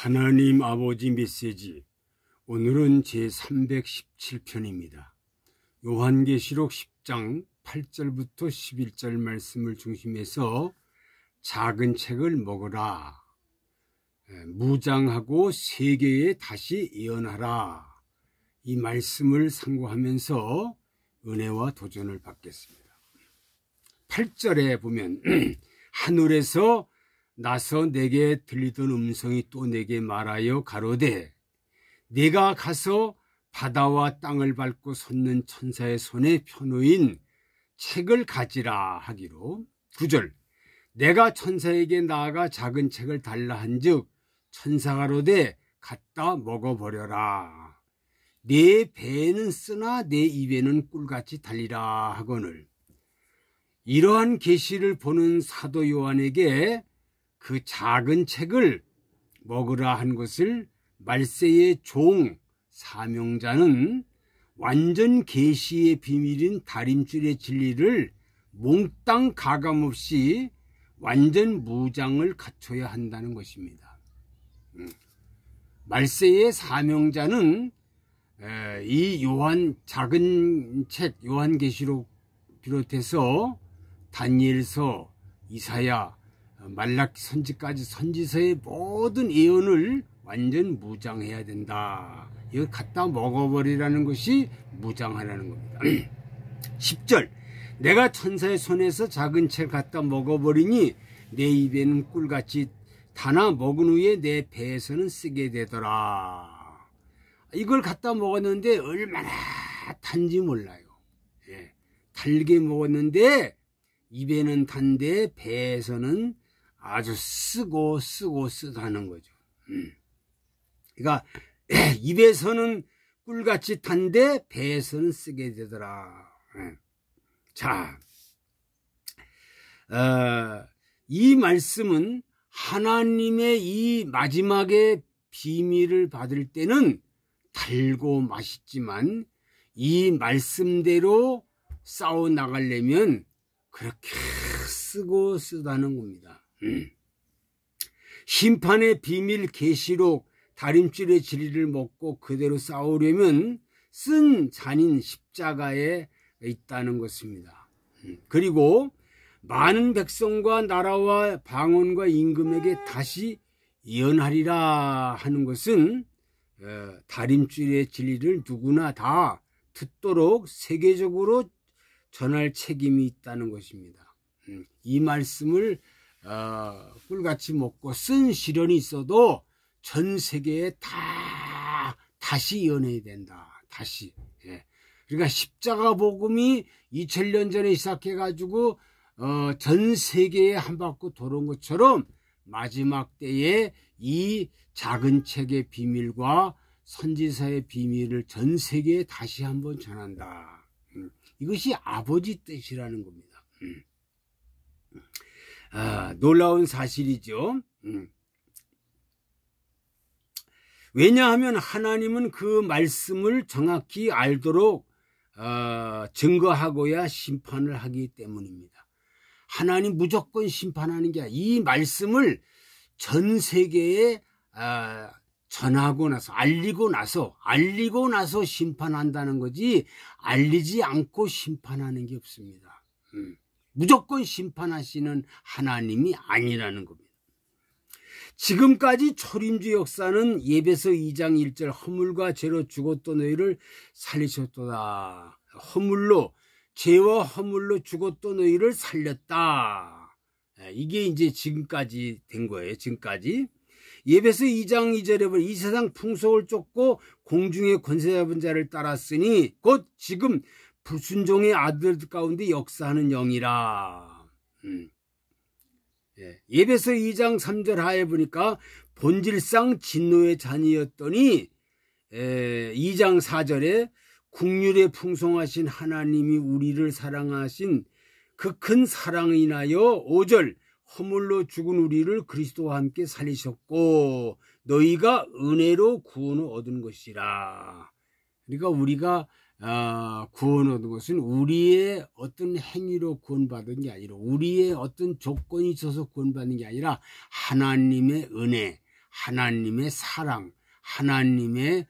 하나님 아버지 메시지, 오늘은 제317편입니다. 요한계시록 10장 8절부터 11절 말씀을 중심해서 작은 책을 먹어라, 무장하고 세계에 다시 예언하라, 이 말씀을 상고하면서 은혜와 도전을 받겠습니다. 8절에 보면 하늘에서 나서 내게 들리던 음성이 또 내게 말하여 가로되 내가 가서 바다와 땅을 밟고 섰는 천사의 손에 펴놓인 책을 가지라 하기로. 9절 내가 천사에게 나아가 작은 책을 달라 한즉 천사가 가로되 갖다 먹어버려라. 내 배에는 쓰나 내 입에는 꿀같이 달리라 하거늘. 이러한 계시를 보는 사도 요한에게 그 작은 책을 먹으라 한 것을 말세의 종 사명자는 완전 계시의 비밀인 다림줄의 진리를 몽땅 가감없이 완전 무장을 갖춰야 한다는 것입니다. 말세의 사명자는 이 작은 책 요한계시록 비롯해서 다니엘서, 이사야, 말라기 선지까지 선지서의 모든 예언을 완전 무장해야 된다. 이거 갖다 먹어버리라는 것이 무장하라는 겁니다. 10절 내가 천사의 손에서 작은 책 갖다 먹어버리니 내 입에는 꿀같이 다나 먹은 후에 내 배에서는 쓰게 되더라. 이걸 갖다 먹었는데 얼마나 단지 몰라요. 달게 먹었는데 입에는 단데 배에서는 아주 쓰다는 거죠. 그러니까 입에서는 꿀같이 단데 배에서는 쓰게 되더라. 자, 이 말씀은 하나님의 이 마지막의 비밀을 받을 때는 달고 맛있지만 이 말씀대로 싸워 나가려면 그렇게 쓰다는 겁니다. 심판의 비밀 계시록 다림줄의 진리를 먹고 그대로 싸우려면 쓴 잔인 십자가에 있다는 것입니다. 그리고 많은 백성과 나라와 방언과 임금에게 다시 예언하리라 하는 것은 다림줄의 진리를 누구나 다 듣도록 세계적으로 전할 책임이 있다는 것입니다. 이 말씀을 꿀같이 먹고 쓴 시련이 있어도 전 세계에 다시 예언해야 된다. 다시. 그러니까 십자가 복음이 2000년 전에 시작해가지고 전 세계에 한 바퀴 돌아온 것처럼 마지막 때에 이 작은 책의 비밀과 선지서의 비밀을 전 세계에 다시 한번 전한다. 이것이 아버지 뜻이라는 겁니다. 놀라운 사실이죠. 왜냐하면 하나님은 그 말씀을 정확히 알도록 증거하고야 심판을 하기 때문입니다. 하나님 무조건 심판하는 게 아니라 이 말씀을 전 세계에 전하고 나서 알리고 나서 심판한다는 거지 알리지 않고 심판하는 게 없습니다. 무조건 심판하시는 하나님이 아니라는 겁니다. 지금까지 초림주 역사는 예배서 2장 1절 허물과 죄로 죽었던 너희를 살리셨도다. 죄와 허물로 죽었던 너희를 살렸다. 이게 이제 지금까지 된 거예요. 지금까지. 예배서 2장 2절에 보면 이 세상 풍속을 쫓고 공중의 권세 잡은 자를 따랐으니 곧 지금 불순종의 아들 가운데 역사하는 영이라. 예배서 2장 3절 하에 보니까 본질상 진노의 자녀였더니 2장 4절에 국률에 풍성하신 하나님이 우리를 사랑하신 그 큰 사랑을 인하여 5절 허물로 죽은 우리를 그리스도와 함께 살리셨고 너희가 은혜로 구원을 얻은 것이라. 그러니까 우리가 구원 얻은 것은 우리의 어떤 행위로 구원받은 게 아니라 우리의 어떤 조건이 있어서 구원받는 게 아니라 하나님의 은혜, 하나님의 사랑, 하나님의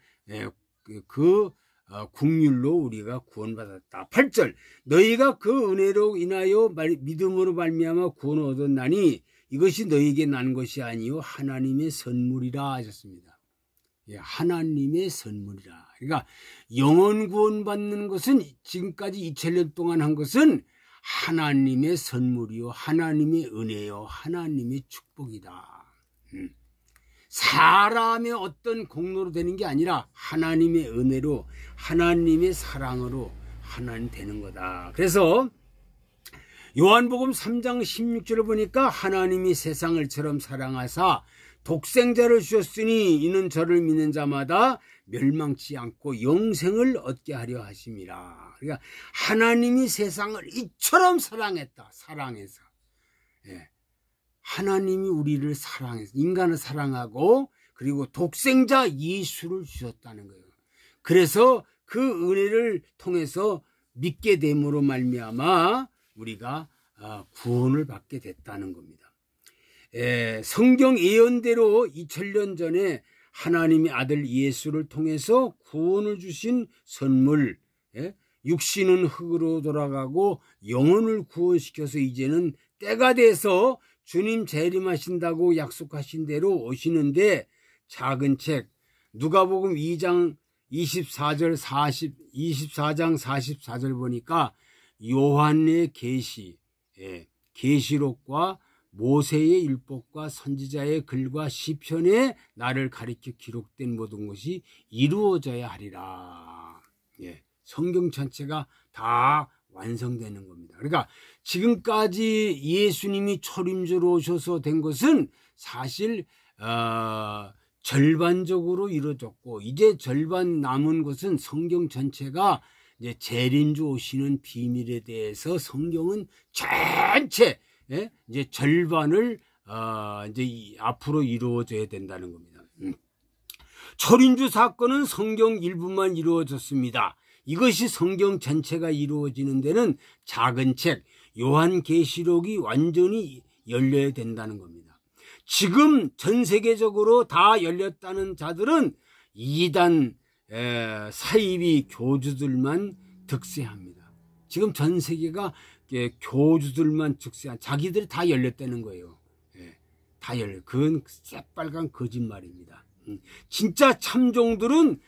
국률로 우리가 구원받았다. 8절 너희가 그 은혜로 인하여 믿음으로 말미암아 구원을 얻었나니 이것이 너희에게 난 것이 아니요 하나님의 선물이라 하셨습니다. 예, 하나님의 선물이라. 그러니까 영원 구원 받는 것은 지금까지 2000년 동안 한 것은 하나님의 선물이요 하나님의 은혜요 하나님의 축복이다. 사람의 어떤 공로로 되는 게 아니라 하나님의 은혜로 하나님의 사랑으로 하나님 되는 거다. 그래서 요한복음 3장 16절을 보니까 하나님이 세상을처럼 사랑하사 독생자를 주셨으니 이는 저를 믿는 자마다 멸망치 않고 영생을 얻게 하려 하심이라. 그러니까 하나님이 세상을 이처럼 사랑했다. 사랑해서. 예. 하나님이 우리를 사랑해서 인간을 사랑하고 그리고 독생자 예수를 주셨다는 거예요. 그래서 그 은혜를 통해서 믿게 됨으로 말미암아 우리가 구원을 받게 됐다는 겁니다. 성경 예언대로 2000년 전에 하나님의 아들 예수를 통해서 구원을 주신 선물, 육신은 흙으로 돌아가고 영혼을 구원시켜서 이제는 때가 돼서 주님 재림하신다고 약속하신 대로 오시는데 작은 책 누가복음 2장 24장 44절 보니까 요한의 계시, 계시록과 모세의 율법과 선지자의 글과 시편에 나를 가리켜 기록된 모든 것이 이루어져야 하리라. 예, 성경 전체가 다 완성되는 겁니다. 그러니까 지금까지 예수님이 초림주로 오셔서 된 것은 사실 절반적으로 이루어졌고 이제 절반 남은 것은 성경 전체가 이제 재림주 오시는 비밀에 대해서 성경은 전체 이제 절반을 이제 앞으로 이루어져야 된다는 겁니다. 초림주 사건은 성경 일부만 이루어졌습니다. 이것이 성경 전체가 이루어지는 데는 작은 책 요한계시록이 완전히 열려야 된다는 겁니다. 지금 전 세계적으로 다 열렸다는 자들은 이단 사이비 교주들만 득세합니다. 지금 전 세계가 교주들만 득세한 자기들이 다 열렸다는 거예요. 다 열려. 그건 새빨간 거짓말입니다. 진짜 참종들은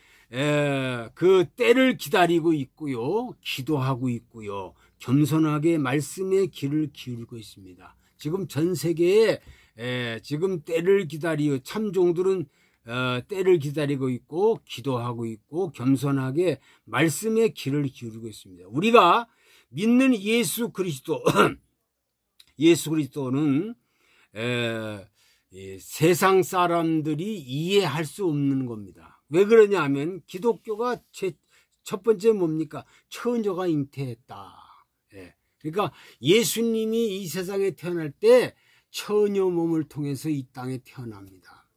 그 때를 기다리고 있고요. 기도하고 있고요. 겸손하게 말씀의 귀를 기울이고 있습니다. 지금 전 세계에 지금 때를 기다리고 참종들은 때를 기다리고 있고 기도하고 있고 겸손하게 말씀의 귀를 기울이고 있습니다. 우리가 믿는 예수 그리스도는 세상 사람들이 이해할 수 없는 겁니다. 왜 그러냐 하면 기독교가 첫 번째 뭡니까? 처녀가 잉태했다. 그러니까 예수님이 이 세상에 태어날 때 처녀 몸을 통해서 이 땅에 태어납니다.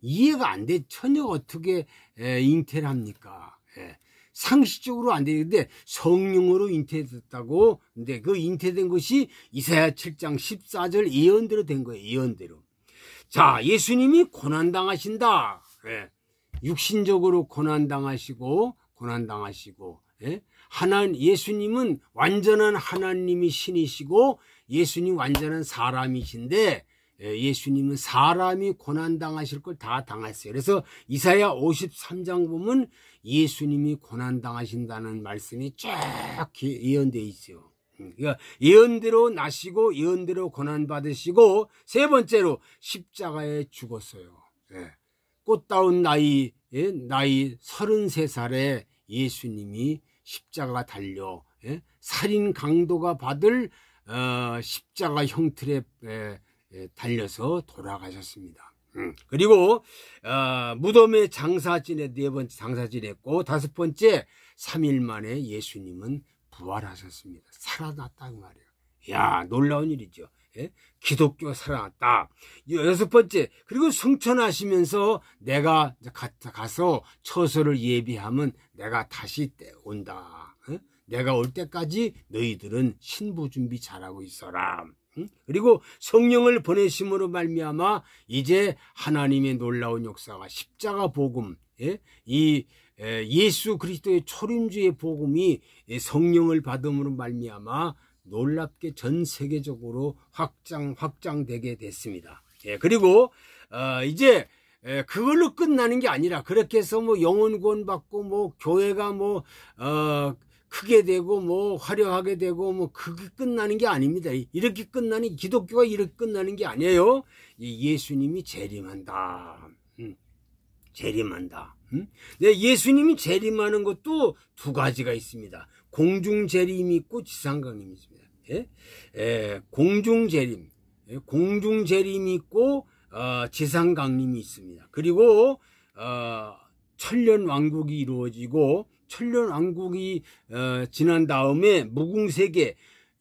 이해가 안 돼. 처녀가 어떻게 잉태를 합니까? 상식적으로 안 되는데 성령으로 잉태됐다고. 근데 그 잉태된 것이 이사야 7장 14절 예언대로 된 거예요. 예언대로. 자, 예수님이 고난당하신다. 육신적으로 고난당하시고 예수님은 완전한 하나님이 신이시고 예수님 완전한 사람이신데 예수님은 사람이 고난당하실 걸 다 당했어요. 그래서 이사야 53장 보면 예수님이 고난당하신다는 말씀이 쫙 예언되어 있어요. 그러니까 예언대로 나시고 예언대로 고난받으시고 세 번째로 십자가에 죽었어요. 꽃다운 나이 33살에 예수님이 십자가 달려 살인 강도가 받을 십자가 형틀에 달려서 돌아가셨습니다. 그리고 무덤에 네 번째 장사 지냈고 다섯 번째 3일 만에 예수님은 부활하셨습니다. 살아났다는 말이에요. 야, 놀라운 일이죠. 기독교가 살아났다. 여섯 번째, 그리고 승천하시면서 내가 가서 처소를 예비하면 내가 다시 온다. 내가 올 때까지 너희들은 신부 준비 잘하고 있어라. 그리고 성령을 보내심으로 말미암아 이제 하나님의 놀라운 역사가 십자가 복음, 이 예수 그리스도의 초림주의 복음이 성령을 받음으로 말미암아 놀랍게 전 세계적으로 확장되게 됐습니다. 그리고 이제 그걸로 끝나는 게 아니라 그렇게 해서 뭐 영혼 구원 받고 뭐 교회가 뭐 크게 되고 뭐 화려하게 되고 뭐 그게 끝나는 게 아닙니다. 이렇게 끝나는 기독교가 이렇게 끝나는 게 아니에요. 예수님이 재림한다. 재림한다. 네, 예수님이 재림하는 것도 두 가지가 있습니다. 공중 재림이 있고 지상 강림이 있습니다. 공중 재림이 있고 지상 강림이 있습니다. 그리고 천년 왕국이 이루어지고 천년 왕국이 지난 다음에 무궁세계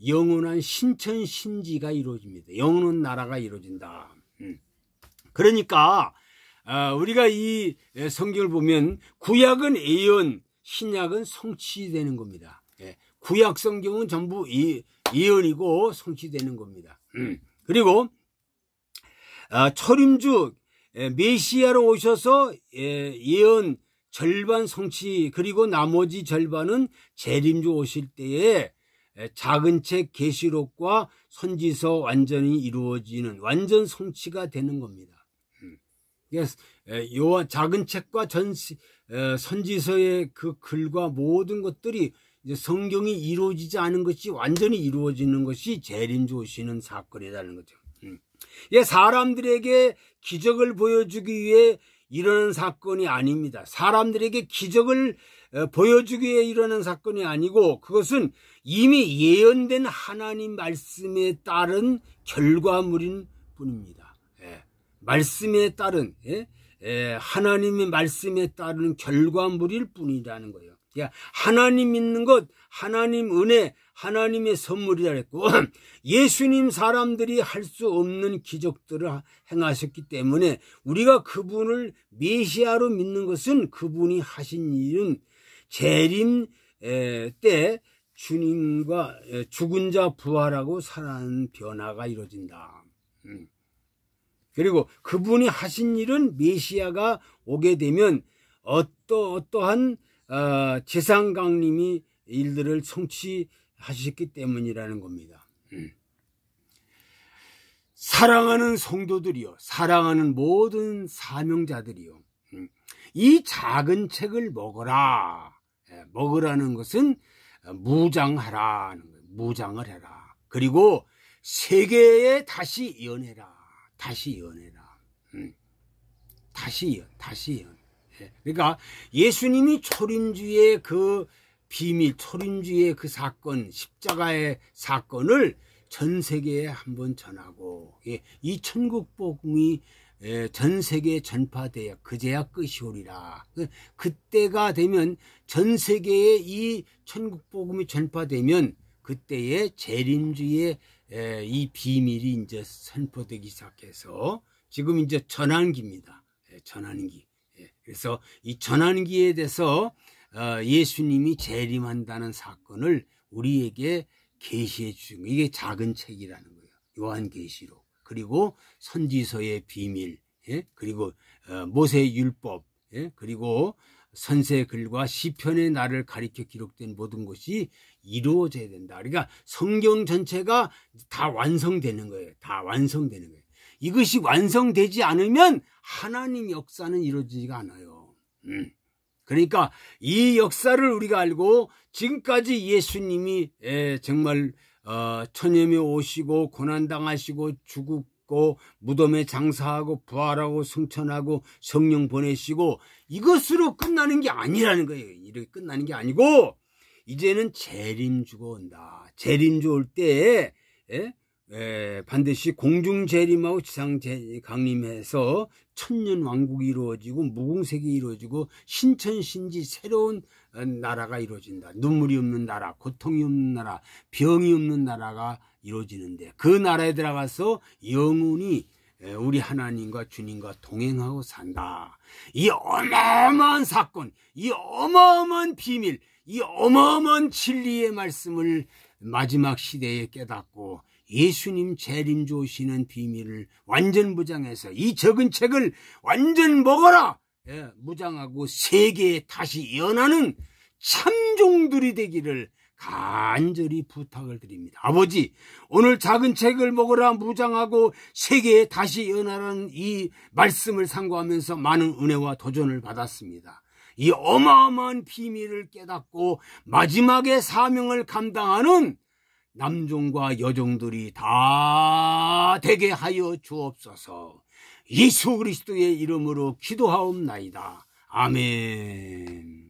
영원한 신천신지가 이루어집니다. 영원한 나라가 이루어진다. 그러니까 우리가 이 성경을 보면 구약은 예언, 신약은 성취되는 겁니다. 구약 성경은 전부 예언이고 성취되는 겁니다. 그리고 초림주 메시아로 오셔서 예언 절반 성취, 그리고 나머지 절반은 재림주 오실 때에 작은 책 계시록과 선지서 완전히 이루어지는 완전 성취가 되는 겁니다. 요 작은 책과 선지서의 그 글과 모든 것들이 이제 성경이 이루어지지 않은 것이 완전히 이루어지는 것이 재림주 오시는 사건이라는 거죠. 사람들에게 기적을 보여주기 위해 일어난 사건이 아닙니다. 사람들에게 기적을 보여주기 위해 일어난 사건이 아니고 그것은 이미 예언된 하나님 말씀에 따른 결과물인 뿐입니다. 말씀에 따른 하나님의 말씀에 따른 결과물일 뿐이라는 거예요. 하나님 믿는 것, 하나님 은혜, 하나님의 선물이라 했고 예수님 사람들이 할 수 없는 기적들을 행하셨기 때문에 우리가 그분을 메시아로 믿는 것은 그분이 하신 일은 재림 때 주님과 죽은 자 부활하고 살아나는 변화가 이루어진다. 그리고 그분이 하신 일은 메시아가 오게 되면 어떠한 지상 강림이 일들을 성취하셨기 때문이라는 겁니다. 사랑하는 성도들이요, 사랑하는 모든 사명자들이요, 이 작은 책을 먹어라. 먹으라는 것은 무장하라는 거예요. 무장을 해라. 그리고 세계에 다시 예언해라. 다시 예언해라. 다시 예언. 그러니까 예수님이 초림주의 그 비밀, 초림주의 그 사건, 십자가의 사건을 전 세계에 한번 전하고 이 천국 복음이 전 세계에 전파돼야 그제야 끝이 오리라. 그때가 되면 전 세계에 이 천국 복음이 전파되면 그때의 재림주의 이 비밀이 이제 선포되기 시작해서 지금 이제 전환기입니다. 전환기. 그래서 이 전환기에 대해서 예수님이 재림한다는 사건을 우리에게 계시해 주신 거예요. 이게 작은 책이라는 거예요. 요한계시록, 그리고 선지서의 비밀, 그리고 모세의 율법, 그리고 선세글과 시편의 날을 가리켜 기록된 모든 것이 이루어져야 된다. 그러니까 성경 전체가 다 완성되는 거예요. 다 완성되는 거예요. 이것이 완성되지 않으면 하나님 역사는 이루어지지가 않아요. 그러니까 이 역사를 우리가 알고 지금까지 예수님이 정말 천염에 오시고 고난당하시고 죽고 무덤에 장사하고 부활하고 승천하고 성령 보내시고 이것으로 끝나는 게 아니라는 거예요. 이렇게 끝나는 게 아니고 이제는 재림주가 온다. 재림주 올 때에 반드시 공중 재림하고 지상 강림해서 천년 왕국이 이루어지고 무궁세계 이루어지고 신천신지 새로운 나라가 이루어진다. 눈물이 없는 나라, 고통이 없는 나라, 병이 없는 나라가 이루어지는데 그 나라에 들어가서 영원히 우리 하나님과 주님과 동행하고 산다. 이 어마어마한 사건, 이 어마어마한 비밀, 이 어마어마한 진리의 말씀을 마지막 시대에 깨닫고 예수님 재림 조시는 비밀을 완전 무장해서 이 적은 책을 완전 먹어라. 예, 무장하고 세계에 다시 연하는 참종들이 되기를 간절히 부탁을 드립니다. 아버지, 오늘 작은 책을 먹으라 무장하고 세계에 다시 연하라는 이 말씀을 상고하면서 많은 은혜와 도전을 받았습니다. 이 어마어마한 비밀을 깨닫고 마지막에 사명을 감당하는 남종과 여종들이 다 되게 하여 주옵소서. 예수 그리스도의 이름으로 기도하옵나이다. 아멘.